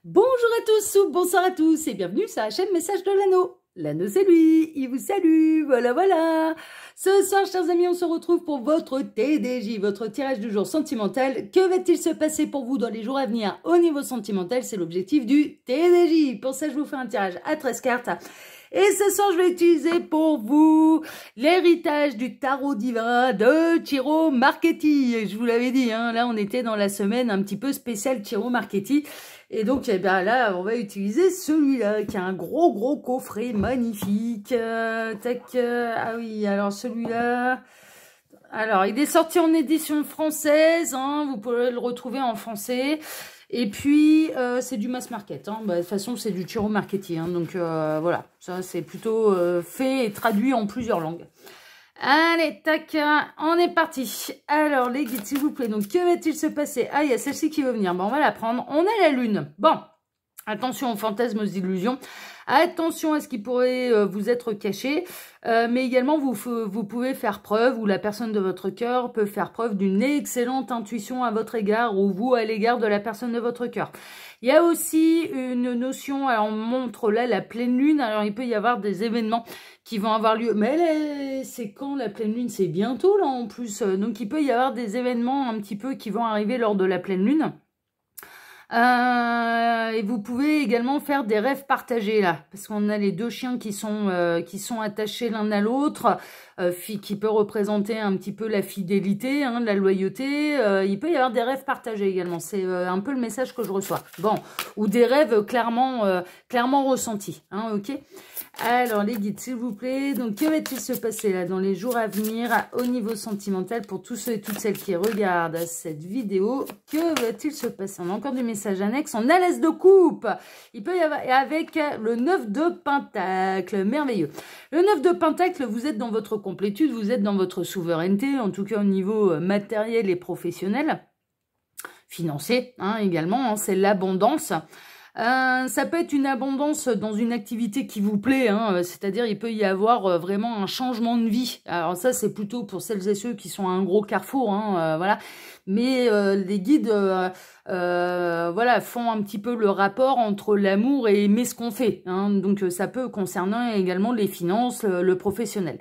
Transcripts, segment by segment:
Bonjour à tous ou bonsoir à tous et bienvenue sur la chaîne Message de l'Anneau. L'Anneau c'est lui, il vous salue, voilà. Ce soir, chers amis, on se retrouve pour votre TDJ, votre tirage du jour sentimental. Que va-t-il se passer pour vous dans les jours à venir au niveau sentimental? C'est l'objectif du TDJ. Pour ça, je vous fais un tirage à 13 cartes. Et ce soir, je vais utiliser pour vous l'héritage du tarot divin de Ciro Marchetti. Je vous l'avais dit, hein, là, on était dans la semaine un petit peu spéciale Ciro Marchetti. Et donc, eh bien, là, on va utiliser celui-là, qui a un gros coffret magnifique. Ah oui, alors celui-là... Alors, il est sorti en édition française, hein, vous pouvez le retrouver en français. Et puis, c'est du mass market. Hein. Bah, de toute façon, c'est du Ciro Marchetti. Hein, donc, voilà, ça, c'est plutôt fait et traduit en plusieurs langues. Allez, tac, on est parti. Alors, les guides, s'il vous plaît. Donc, que va-t-il se passer? Ah, il y a celle-ci qui veut venir. Bon, on va la prendre. On a la lune. Bon, attention aux fantasmes, aux illusions. Attention à ce qui pourrait vous être caché. Mais également, vous pouvez faire preuve, ou la personne de votre cœur peut faire preuve d'une excellente intuition à votre égard, ou vous à l'égard de la personne de votre cœur. Il y a aussi une notion, alors on montre là la pleine lune, alors il peut y avoir des événements qui vont avoir lieu, mais c'est quand la pleine lune? C'est bientôt là en plus, donc il peut y avoir des événements un petit peu qui vont arriver lors de la pleine lune. Et vous pouvez également faire des rêves partagés là, parce qu'on a les deux chiens qui sont attachés l'un à l'autre, qui peut représenter un petit peu la fidélité, hein, la loyauté. Il peut y avoir des rêves partagés également, c'est un peu le message que je reçois. Bon, ou des rêves clairement ressentis, hein, ok. Alors les guides, s'il vous plaît, donc que va-t-il se passer là dans les jours à venir au niveau sentimental pour tous ceux et toutes celles qui regardent cette vidéo? Que va-t-il se passer? On a encore du message annexe, on a l'as de coupe. Il peut y avoir, avec le 9 de pentacle, merveilleux. Le 9 de pentacle, vous êtes dans votre complétude, vous êtes dans votre souveraineté, en tout cas au niveau matériel et professionnel, financier hein, également, hein, c'est l'abondance. Ça peut être une abondance dans une activité qui vous plaît, hein, c'est-à-dire il peut y avoir vraiment un changement de vie. Alors ça c'est plutôt pour celles et ceux qui sont à un gros carrefour, hein, voilà. Mais les guides voilà, font un petit peu le rapport entre l'amour et aimer ce qu'on fait, hein, donc ça peut concerner également les finances, le professionnel.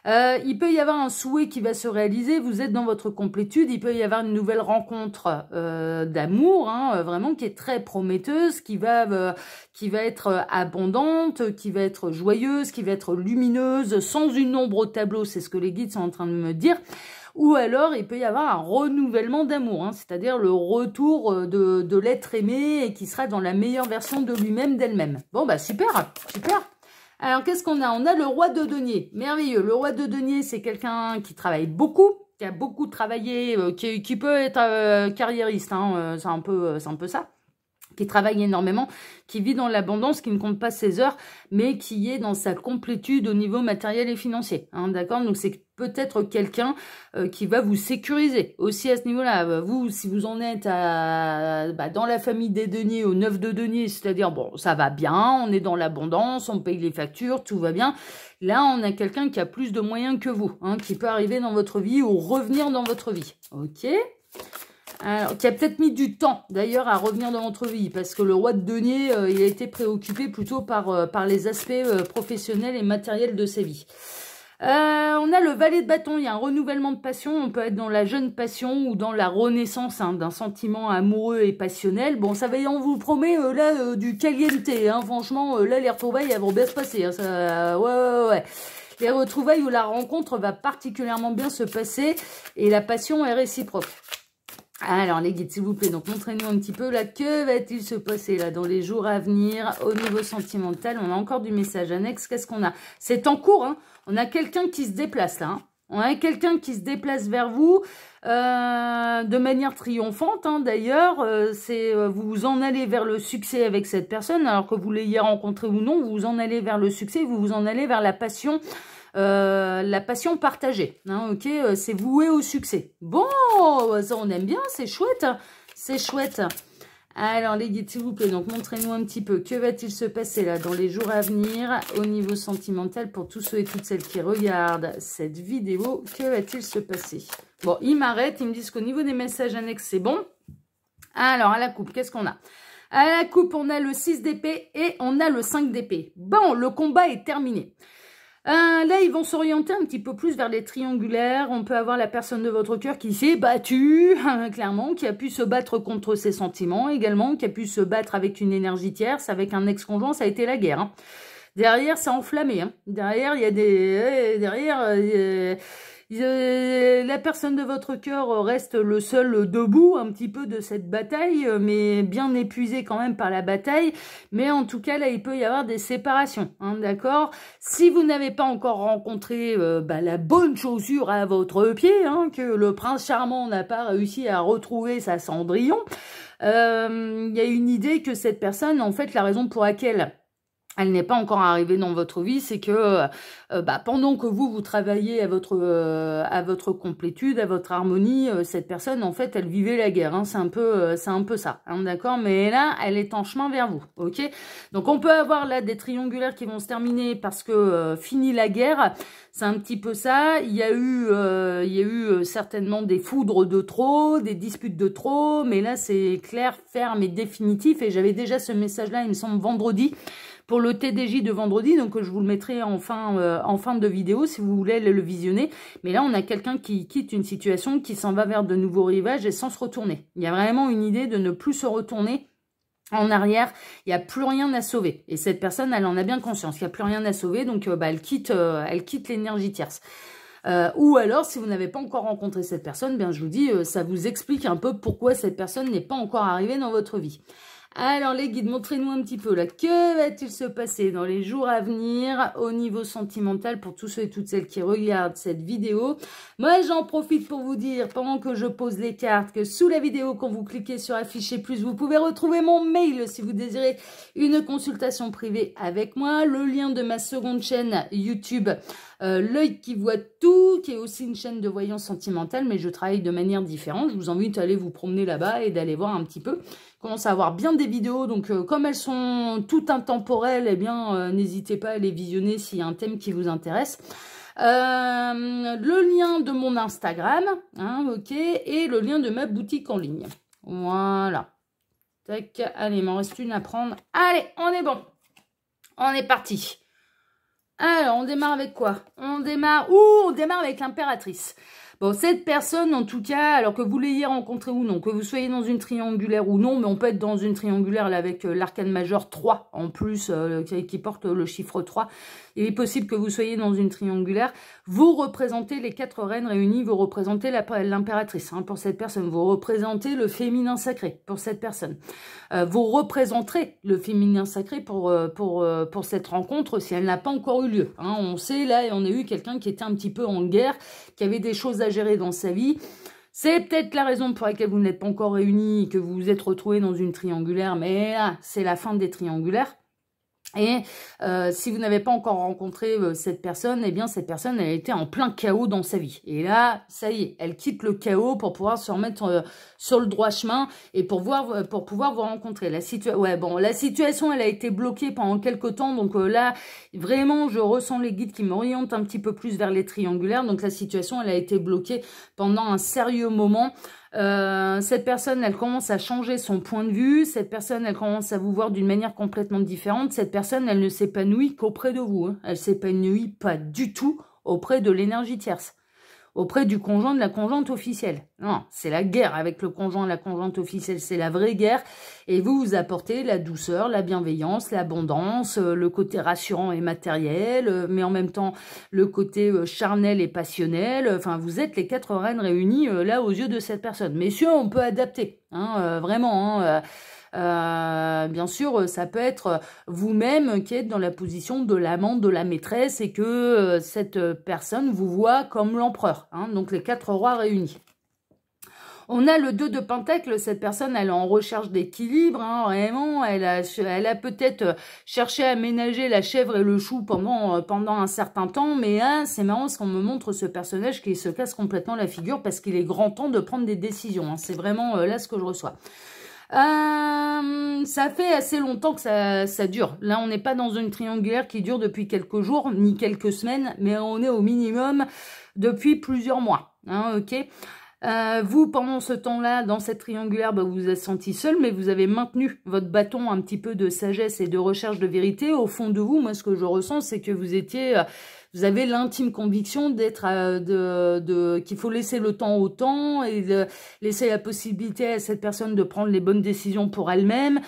Il peut y avoir un souhait qui va se réaliser, vous êtes dans votre complétude, il peut y avoir une nouvelle rencontre d'amour, hein, vraiment qui est très prometteuse, qui va être abondante, qui va être joyeuse, qui va être lumineuse, sans une ombre au tableau, c'est ce que les guides sont en train de me dire. Ou alors, il peut y avoir un renouvellement d'amour, hein, c'est-à-dire le retour de l'être aimé et qui sera dans la meilleure version de lui-même, d'elle-même. Bon, bah super, super. Alors, qu'est-ce qu'on a? On a le roi de denier. Merveilleux. Le roi de denier, c'est quelqu'un qui travaille beaucoup, qui a beaucoup travaillé, qui peut être carriériste, hein, c'est un peu ça. Qui travaille énormément, qui vit dans l'abondance, qui ne compte pas ses heures, mais qui est dans sa complétude au niveau matériel et financier. Hein, d'accord? Donc, c'est peut-être quelqu'un qui va vous sécuriser aussi à ce niveau-là. Vous, si vous en êtes dans la famille des deniers, au 9 de denier, c'est-à-dire, bon, ça va bien, on est dans l'abondance, on paye les factures, tout va bien. Là, on a quelqu'un qui a plus de moyens que vous, hein, qui peut arriver dans votre vie ou revenir dans votre vie. Ok? Alors, qui a peut-être mis du temps, d'ailleurs, à revenir dans votre vie, parce que le roi de denier, il a été préoccupé plutôt par les aspects professionnels et matériels de sa vie. On a le valet de bâton, il y a un renouvellement de passion, on peut être dans la jeune passion ou dans la renaissance hein, d'un sentiment amoureux et passionnel. Bon, ça va, on vous promet, là, du caliente, hein, franchement, là, les retrouvailles, elles vont bien se passer, hein, ça, ouais. Les retrouvailles ou la rencontre va particulièrement bien se passer, et la passion est réciproque. Alors les guides, s'il vous plaît, donc montrez-nous un petit peu là, que va-t-il se passer là dans les jours à venir au niveau sentimental? On a encore du message annexe, qu'est-ce qu'on a? C'est en cours, hein. On a quelqu'un qui se déplace là, hein. On a quelqu'un qui se déplace vers vous de manière triomphante, hein, d'ailleurs, vous vous en allez vers le succès avec cette personne, alors que vous l'ayez rencontré ou non, vous vous en allez vers le succès, vous vous en allez vers la passion partagée, hein, ok, c'est voué au succès. Bon, ça on aime bien, c'est chouette, c'est chouette. Alors les guides, s'il vous plaît, donc montrez-nous un petit peu, que va-t-il se passer là dans les jours à venir au niveau sentimental pour tous ceux et toutes celles qui regardent cette vidéo? Que va-t-il se passer? Bon, ils m'arrêtent, ils me disent qu'au niveau des messages annexes, c'est bon. Alors, à la coupe, qu'est-ce qu'on a? À la coupe, on a le 6 d'épée et on a le 5 d'épée. Bon, le combat est terminé. Là, ils vont s'orienter un petit peu plus vers les triangulaires. On peut avoir la personne de votre cœur qui s'est battue, clairement, qui a pu se battre contre ses sentiments également, qui a pu se battre avec une énergie tierce, avec un ex-conjoint, ça a été la guerre. Hein. Derrière, c'est enflammé. Hein. Derrière, il y a des... la personne de votre cœur reste le seul debout un petit peu de cette bataille, mais bien épuisé quand même par la bataille. Mais en tout cas, là, il peut y avoir des séparations, hein, d'accord? Si vous n'avez pas encore rencontré la bonne chaussure à votre pied, hein, que le prince charmant n'a pas réussi à retrouver sa Cendrillon, il y a une idée que cette personne, en fait, la raison pour laquelle elle n'est pas encore arrivée dans votre vie, c'est que pendant que vous travaillez à votre complétude, à votre harmonie, cette personne, en fait, elle vivait la guerre. Hein, c'est un peu ça, hein, d'accord? Mais là, elle est en chemin vers vous, ok? Donc, on peut avoir là des triangulaires qui vont se terminer parce que fini la guerre. C'est un petit peu ça. Il y a eu certainement des foudres de trop, des disputes de trop, mais là, c'est clair, ferme et définitif. Et j'avais déjà ce message-là, il me semble, vendredi, pour le TDJ de vendredi, donc je vous le mettrai en fin de vidéo si vous voulez le visionner. Mais là, on a quelqu'un qui quitte une situation, qui s'en va vers de nouveaux rivages et sans se retourner. Il y a vraiment une idée de ne plus se retourner en arrière, il n'y a plus rien à sauver. Et cette personne, elle en a bien conscience, il n'y a plus rien à sauver, donc elle quitte l'énergie tierce. Ou alors, si vous n'avez pas encore rencontré cette personne, bien je vous dis, ça vous explique un peu pourquoi cette personne n'est pas encore arrivée dans votre vie. Alors les guides, montrez-nous un petit peu là, que va-t-il se passer dans les jours à venir au niveau sentimental pour tous ceux et toutes celles qui regardent cette vidéo. Moi j'en profite pour vous dire, pendant que je pose les cartes, que sous la vidéo, quand vous cliquez sur afficher plus, vous pouvez retrouver mon mail si vous désirez une consultation privée avec moi, le lien de ma seconde chaîne YouTube, L'œil qui voit tout, qui est aussi une chaîne de voyance sentimentale, mais je travaille de manière différente. Je vous invite à aller vous promener là-bas et d'aller voir un petit peu. Je commence à avoir bien des vidéos, donc comme elles sont toutes intemporelles, eh bien n'hésitez pas à les visionner s'il y a un thème qui vous intéresse. Le lien de mon Instagram, hein, ok, et le lien de ma boutique en ligne. Voilà. Tac, allez, il m'en reste une à prendre. Allez, on est bon. On est parti. Alors, on démarre avec quoi? On démarre avec l'impératrice. Bon, cette personne, en tout cas, alors que vous l'ayez rencontrée ou non, que vous soyez dans une triangulaire ou non, mais on peut être dans une triangulaire là, avec l'arcane majeur 3 en plus, qui porte le chiffre 3. Il est possible que vous soyez dans une triangulaire. Vous représentez les 4 reines réunies, vous représentez l'impératrice hein, pour cette personne. Vous représentez le féminin sacré pour cette personne. Vous représenterez le féminin sacré pour cette rencontre si elle n'a pas encore eu lieu. Hein. On sait, là, on a eu quelqu'un qui était un petit peu en guerre, qui avait des choses à gérer dans sa vie. C'est peut-être la raison pour laquelle vous n'êtes pas encore réunis, que vous vous êtes retrouvés dans une triangulaire, mais là, c'est la fin des triangulaires. Et si vous n'avez pas encore rencontré cette personne, eh bien cette personne, elle était en plein chaos dans sa vie. Et là, ça y est, elle quitte le chaos pour pouvoir se remettre sur le droit chemin et pour pouvoir vous rencontrer. La situation, elle a été bloquée pendant quelques temps. Donc là, vraiment, je ressens les guides qui m'orientent un petit peu plus vers les triangulaires. Donc la situation, elle a été bloquée pendant un sérieux moment. Cette personne, elle commence à changer son point de vue. Cette personne, elle commence à vous voir d'une manière complètement différente. Cette personne, elle ne s'épanouit qu'auprès de vous. Hein. Elle s'épanouit pas du tout auprès de l'énergie tierce. Auprès du conjoint, de la conjointe officielle. Non, c'est la guerre avec le conjoint, la conjointe officielle, c'est la vraie guerre. Et vous, vous apportez la douceur, la bienveillance, l'abondance, le côté rassurant et matériel, mais en même temps, le côté charnel et passionnel. Enfin, vous êtes les 4 reines réunies là aux yeux de cette personne. Messieurs, on peut adapter, hein, vraiment, hein, bien sûr, ça peut être vous-même qui êtes dans la position de l'amant, de la maîtresse et que cette personne vous voit comme l'empereur. Hein, donc les 4 rois réunis. On a le 2 de Pentacle, cette personne, elle est en recherche d'équilibre, hein, vraiment, elle a peut-être cherché à ménager la chèvre et le chou pendant un certain temps, mais hein, c'est marrant parce qu'on me montre ce personnage qui se casse complètement la figure parce qu'il est grand temps de prendre des décisions. Hein, c'est vraiment là ce que je reçois. Ça fait assez longtemps que ça dure. Là, on n'est pas dans une triangulaire qui dure depuis quelques jours, ni quelques semaines, mais on est au minimum depuis plusieurs mois. Hein, ok. Vous, pendant ce temps-là, dans cette triangulaire, bah, vous vous êtes senti seul, mais vous avez maintenu votre bâton un petit peu de sagesse et de recherche de vérité. Au fond de vous, moi, ce que je ressens, c'est que vous étiez... vous avez l'intime conviction d'être qu'il faut laisser le temps au temps et de laisser la possibilité à cette personne de prendre les bonnes décisions pour elle-même,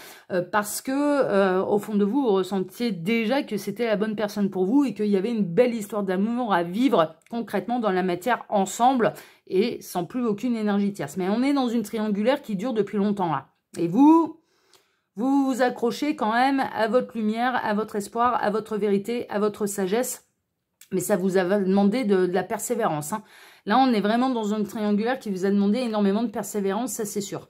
parce que au fond de vous, vous ressentiez déjà que c'était la bonne personne pour vous et qu'il y avait une belle histoire d'amour à vivre concrètement dans la matière ensemble et sans plus aucune énergie tierce. Mais on est dans une triangulaire qui dure depuis longtemps là. Et vous vous accrochez quand même à votre lumière, à votre espoir, à votre vérité, à votre sagesse. Mais ça vous a demandé de la persévérance. Hein. Là, on est vraiment dans une triangulaire qui vous a demandé énormément de persévérance, ça c'est sûr.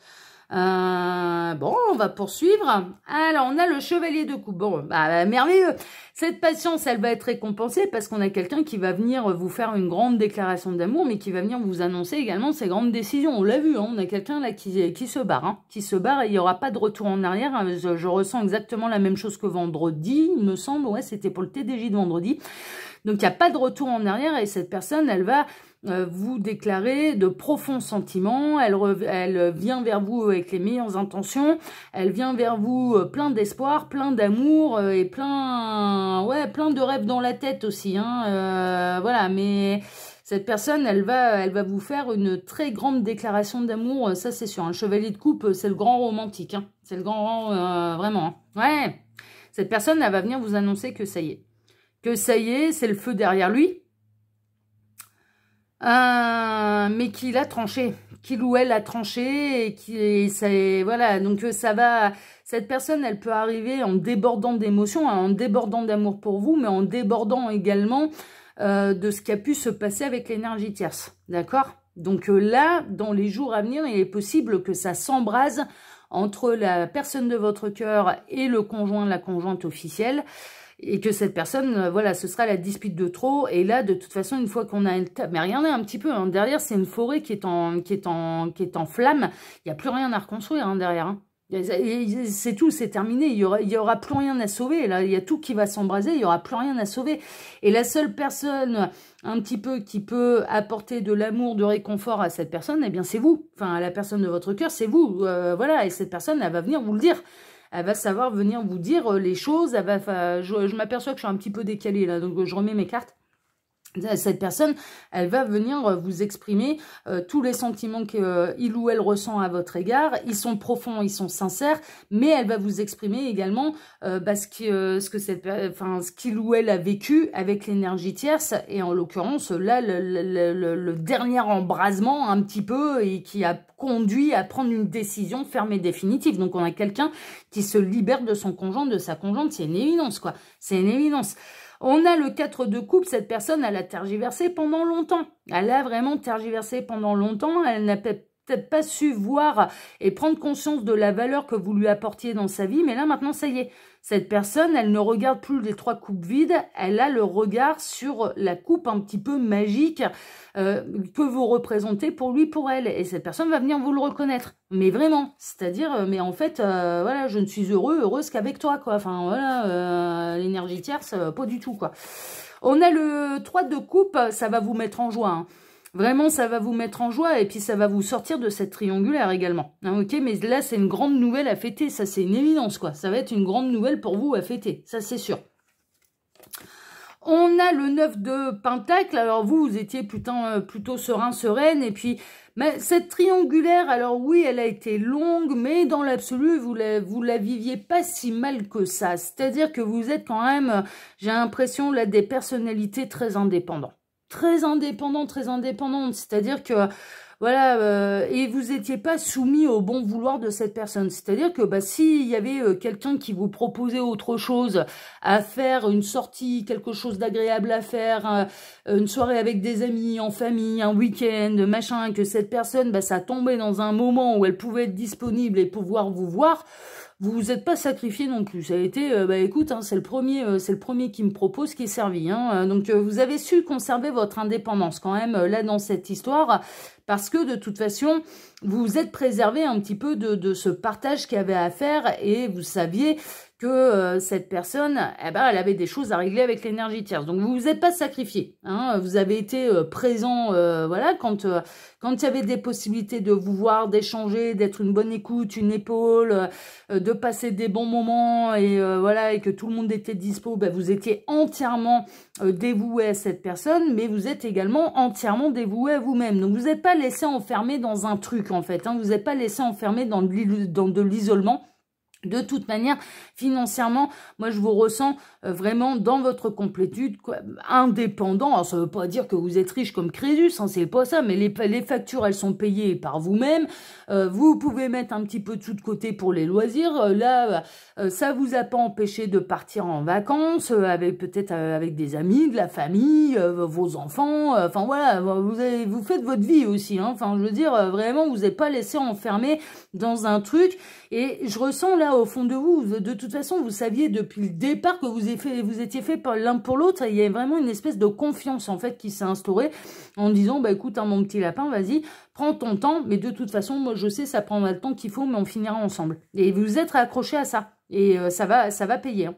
Bon, on va poursuivre. Alors, on a le chevalier de coupe. Bon, bah, merveilleux. Cette patience, elle va être récompensée parce qu'on a quelqu'un qui va venir vous faire une grande déclaration d'amour, mais qui va venir vous annoncer également ses grandes décisions. On l'a vu, hein, on a quelqu'un là qui se barre. Hein, qui se barre et il n'y aura pas de retour en arrière. Je ressens exactement la même chose que vendredi, il me semble. Ouais, c'était pour le TDJ de vendredi. Donc, il n'y a pas de retour en arrière et cette personne, elle va vous déclarer de profonds sentiments. Elle vient vers vous avec les meilleures intentions. Elle vient vers vous plein d'espoir, plein d'amour et plein de rêves dans la tête aussi. Hein, voilà, mais... Cette personne, elle va vous faire une très grande déclaration d'amour, ça c'est sûr. Un chevalier de coupe, c'est le grand romantique. Hein. C'est le grand, vraiment. Hein. Ouais, cette personne, elle va venir vous annoncer que ça y est. Que ça y est, c'est le feu derrière lui. Mais qu'il a tranché, qu'il ou elle a tranché et voilà, donc ça va, cette personne, elle peut arriver en débordant d'émotions, hein, en débordant d'amour pour vous, mais en débordant également de ce qui a pu se passer avec l'énergie tierce, d'accord? Donc là, dans les jours à venir, il est possible que ça s'embrase entre la personne de votre cœur et le conjoint, la conjointe officielle. Et que cette personne, voilà, ce sera la dispute de trop. Et là, de toute façon, une fois qu'on a... Mais regardez un petit peu, hein, derrière, c'est une forêt qui est en flamme. Il n'y a plus rien à reconstruire hein, derrière. Hein. C'est tout, c'est terminé. Il y aura plus rien à sauver. Là, il y a tout qui va s'embraser. Il n'y aura plus rien à sauver. Et la seule personne, un petit peu, qui peut apporter de l'amour, de réconfort à cette personne, eh bien, c'est vous. Enfin, à la personne de votre cœur, c'est vous. Voilà, et cette personne, elle va venir vous le dire. Elle va savoir venir vous dire les choses. Je m'aperçois que je suis un petit peu décalée là, donc je remets mes cartes. Cette personne, elle va venir vous exprimer tous les sentiments qu'il ou elle ressent à votre égard. Ils sont profonds, ils sont sincères, mais elle va vous exprimer également ce qu'il ou elle a vécu avec l'énergie tierce. Et en l'occurrence, là, le dernier embrasement un petit peu et qui a conduit à prendre une décision ferme et définitive. Donc, on a quelqu'un qui se libère de son conjoint, de sa conjointe. C'est une évidence, quoi. C'est une évidence. On a le 4 de coupe, cette personne, elle a tergiversé pendant longtemps. Elle a vraiment tergiversé pendant longtemps. Elle n'a peut-être pas su voir et prendre conscience de la valeur que vous lui apportiez dans sa vie. Mais là, maintenant, ça y est. Cette personne, elle ne regarde plus les 3 coupes vides. Elle a le regard sur la coupe un petit peu magique que vous représentez pour lui, pour elle. Et cette personne va venir vous le reconnaître. Mais vraiment. C'est-à-dire, mais en fait, voilà, je ne suis heureuse qu'avec toi, quoi. Enfin, voilà, l'énergie tierce, pas du tout, quoi. On a le 3 de coupe, ça va vous mettre en joie, hein. Vraiment, ça va vous mettre en joie et puis ça va vous sortir de cette triangulaire également. Hein, ok, mais là, c'est une grande nouvelle à fêter. Ça, c'est une évidence, quoi. Ça va être une grande nouvelle pour vous à fêter. Ça, c'est sûr. On a le 9 de Pentacle. Alors, vous étiez plutôt serein, sereine. Et puis, mais cette triangulaire, alors oui, elle a été longue, mais dans l'absolu, vous la viviez pas si mal que ça. C'est-à-dire que vous êtes quand même, j'ai l'impression, là, des personnalités très indépendantes. Très indépendante, c'est-à-dire que, voilà, et vous n'étiez pas soumis au bon vouloir de cette personne, c'est-à-dire que, bah, s'il y avait quelqu'un qui vous proposait autre chose, à faire une sortie, quelque chose d'agréable à faire, une soirée avec des amis, en famille, un week-end, machin, que cette personne, bah, ça tombait dans un moment où elle pouvait être disponible et pouvoir vous voir, vous vous êtes pas sacrifié non plus. Ça a été, bah écoute, hein, c'est le premier qui me propose qui est servi. Hein. Donc vous avez su conserver votre indépendance quand même là dans cette histoire, parce que de toute façon, vous vous êtes préservé un petit peu de ce partage qu'il y avait à faire et vous saviez que cette personne, eh ben, elle avait des choses à régler avec l'énergie tierce. Donc vous vous êtes pas sacrifié, hein, vous avez été présent, voilà, quand il y avait des possibilités de vous voir, d'échanger, d'être une bonne écoute, une épaule, de passer des bons moments et voilà, et que tout le monde était dispo, ben, vous étiez entièrement dévoué à cette personne, mais vous êtes également entièrement dévoué à vous-même. Donc vous n'êtes pas laissé enfermer dans un truc en fait, hein, vous n'êtes pas laissé enfermer dans de l'isolement. De toute manière, financièrement, moi je vous ressens vraiment dans votre complétude, quoi, indépendant. Alors, ça ne veut pas dire que vous êtes riche comme Crésus, hein, c'est pas ça, mais les factures, elles sont payées par vous-même. Vous pouvez mettre un petit peu de sous de côté pour les loisirs. Là, ça vous a pas empêché de partir en vacances, avec peut-être avec des amis, de la famille, vos enfants. Enfin voilà, vous faites votre vie aussi. Hein, enfin, je veux dire, vraiment, vous n'êtes pas laissé enfermer dans un truc. Et je ressens là, au fond de vous, de toute façon, vous saviez depuis le départ que vous étiez fait l'un pour l'autre. Il y a vraiment une espèce de confiance, en fait, qui s'est instaurée en disant, bah écoute, hein, mon petit lapin, vas-y, prends ton temps. Mais de toute façon, moi, je sais, ça prendra le temps qu'il faut, mais on finira ensemble. Et vous êtes accrochés à ça. Et ça va payer. Hein.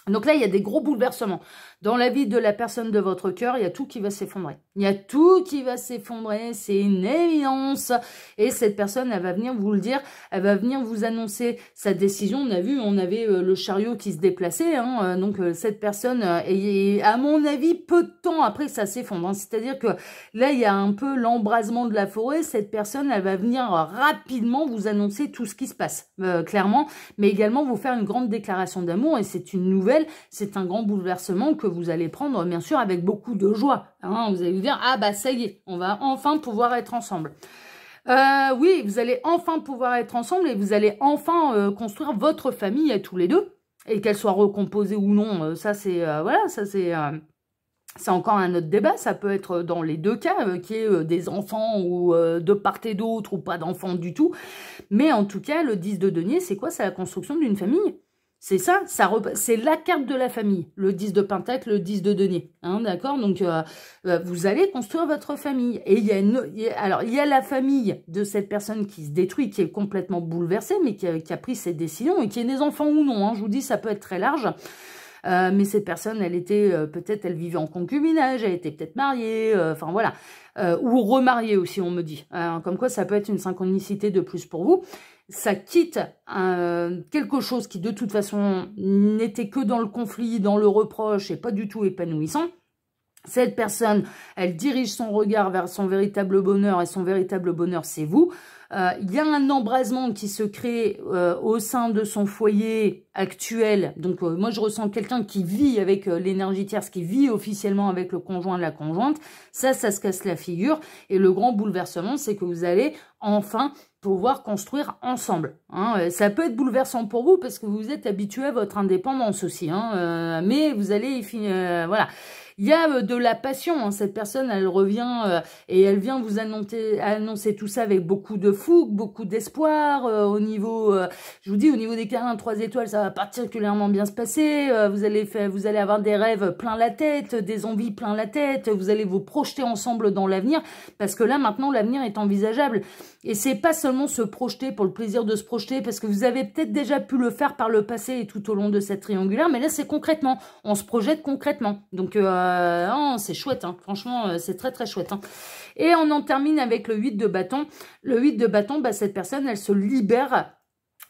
Donc là, il y a des gros bouleversements. Dans la vie de la personne de votre cœur, il y a tout qui va s'effondrer. Il y a tout qui va s'effondrer, c'est une évidence. Et cette personne, elle va venir vous le dire, elle va venir vous annoncer sa décision. On a vu, on avait le chariot qui se déplaçait. Hein, donc cette personne, et à mon avis, peu de temps après, ça s'effondre. Hein. C'est-à-dire que là, il y a un peu l'embrasement de la forêt. Cette personne, elle va venir rapidement vous annoncer tout ce qui se passe, clairement. Mais également vous faire une grande déclaration d'amour. Et c'est une nouvelle, c'est un grand bouleversement que vous allez prendre, bien sûr, avec beaucoup de joie. Hein. Vous allez vous dire, ah bah ça y est, on va enfin pouvoir être ensemble. Oui, vous allez enfin pouvoir être ensemble et vous allez enfin construire votre famille à tous les deux. Et qu'elle soit recomposée ou non, ça c'est, voilà, ça c'est encore un autre débat. Ça peut être dans les deux cas, qu'il y ait des enfants ou de part et d'autre ou pas d'enfants du tout. Mais en tout cas, le 10 de denier, c'est quoi? C'est la construction d'une famille. C'est ça, c'est la carte de la famille, le 10 de pentacle, le 10 de denier, hein, d'accord? Donc, vous allez construire votre famille. Et il y a la famille de cette personne qui se détruit, qui est complètement bouleversée, mais qui a pris ses décisions et qui est des enfants ou non. Hein, je vous dis, ça peut être très large. Mais cette personne, elle était peut-être, elle vivait en concubinage, elle était peut-être mariée, enfin voilà, ou remariée aussi, on me dit. Comme quoi, ça peut être une synchronicité de plus pour vous. Ça quitte quelque chose qui, de toute façon, n'était que dans le conflit, dans le reproche et pas du tout épanouissant. Cette personne, elle dirige son regard vers son véritable bonheur et son véritable bonheur, c'est vous. Il y a un embrasement qui se crée au sein de son foyer actuel. Donc, moi, je ressens quelqu'un qui vit avec l'énergie tierce, qui vit officiellement avec le conjoint de la conjointe. Ça se casse la figure. Et le grand bouleversement, c'est que vous allez enfin pouvoir construire ensemble. Hein. Ça peut être bouleversant pour vous parce que vous êtes habitué à votre indépendance aussi. Hein. Mais vous allez y finir... voilà. Il y a de la passion, hein. Cette personne, elle revient et elle vient vous annoncer tout ça avec beaucoup de fougue, beaucoup d'espoir. Au niveau, je vous dis, au niveau des câlins 3 étoiles, ça va particulièrement bien se passer. Vous allez avoir des rêves plein la tête, des envies plein la tête. Vous allez vous projeter ensemble dans l'avenir parce que là, maintenant, l'avenir est envisageable. Et c'est pas seulement se projeter pour le plaisir de se projeter parce que vous avez peut-être déjà pu le faire par le passé et tout au long de cette triangulaire, mais là, c'est concrètement. On se projette concrètement. Donc, oh, c'est chouette, hein. Franchement, c'est très très chouette. Hein. Et on en termine avec le 8 de bâton. Le 8 de bâton, bah, cette personne, elle se libère.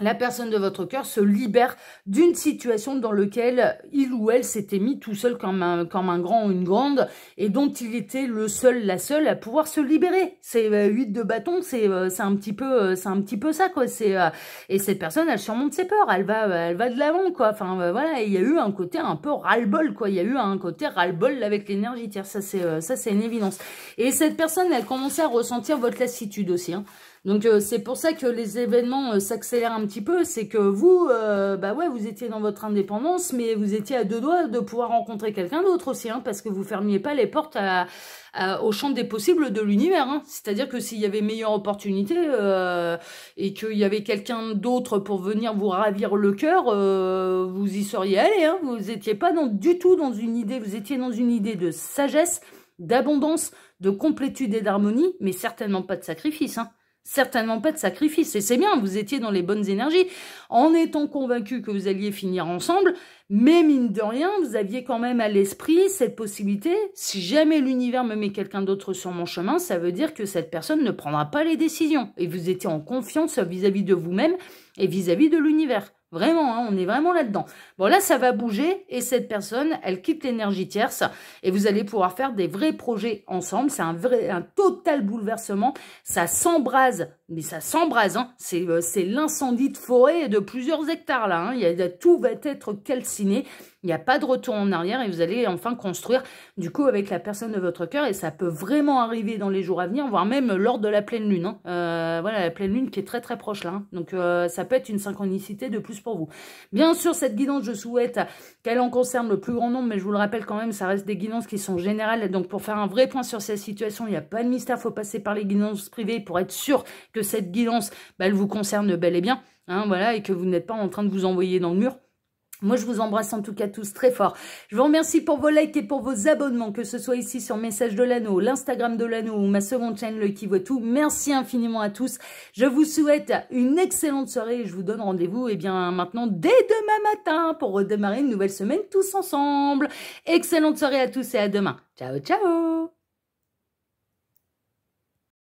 La personne de votre cœur se libère d'une situation dans laquelle il ou elle s'était mis tout seul comme un grand ou une grande et dont il était le seul, la seule à pouvoir se libérer. C'est 8 de bâton, c'est un petit peu ça quoi. Et cette personne, elle surmonte ses peurs, elle va de l'avant quoi. Enfin voilà, il y a eu un côté un peu ras-le-bol quoi. Il y a eu un côté ras-le-bol avec l'énergie tierce. Ça c'est une évidence. Et cette personne, elle commençait à ressentir votre lassitude aussi. Hein. Donc c'est pour ça que les événements s'accélèrent un petit peu, c'est que vous, bah ouais, vous étiez dans votre indépendance, mais vous étiez à deux doigts de pouvoir rencontrer quelqu'un d'autre aussi, hein, parce que vous fermiez pas les portes au champ des possibles de l'univers. Hein. C'est-à-dire que s'il y avait meilleure opportunité et qu'il y avait quelqu'un d'autre pour venir vous ravir le cœur, vous y seriez allé. Hein. Vous n'étiez pas du tout dans une idée, vous étiez dans une idée de sagesse, d'abondance, de complétude et d'harmonie, mais certainement pas de sacrifice. Hein. certainement pas de sacrifice. Et c'est bien, vous étiez dans les bonnes énergies, en étant convaincu que vous alliez finir ensemble, mais mine de rien, vous aviez quand même à l'esprit cette possibilité, si jamais l'univers me met quelqu'un d'autre sur mon chemin, ça veut dire que cette personne ne prendra pas les décisions. Et vous étiez en confiance vis-à-vis de vous-même et vis-à-vis de l'univers. Vraiment, hein, on est vraiment là-dedans. Bon, là, ça va bouger et cette personne, elle quitte l'énergie tierce et vous allez pouvoir faire des vrais projets ensemble. C'est un total bouleversement. Ça s'embrase, mais ça s'embrase. Hein. C'est l'incendie de forêt de plusieurs hectares là. Hein. Tout va être calciné. Il n'y a pas de retour en arrière et vous allez enfin construire du coup avec la personne de votre cœur et ça peut vraiment arriver dans les jours à venir, voire même lors de la pleine lune. Hein. Voilà, la pleine lune qui est très très proche là. Hein. Donc ça peut être une synchronicité de plus pour vous. Bien sûr, cette guidance, je souhaite qu'elle en concerne le plus grand nombre, mais je vous le rappelle quand même, ça reste des guidances qui sont générales. Donc pour faire un vrai point sur cette situation, il n'y a pas de mystère, il faut passer par les guidances privées pour être sûr que cette guidance, elle vous concerne bel et bien. Hein, voilà, et que vous n'êtes pas en train de vous envoyer dans le mur. Moi, je vous embrasse en tout cas tous très fort. Je vous remercie pour vos likes et pour vos abonnements, que ce soit ici sur Message de l'Anneau, l'Instagram de l'Anneau ou ma seconde chaîne, Le Qui Voit Tout. Merci infiniment à tous. Je vous souhaite une excellente soirée et je vous donne rendez-vous maintenant dès demain matin pour redémarrer une nouvelle semaine tous ensemble. Excellente soirée à tous et à demain. Ciao, ciao!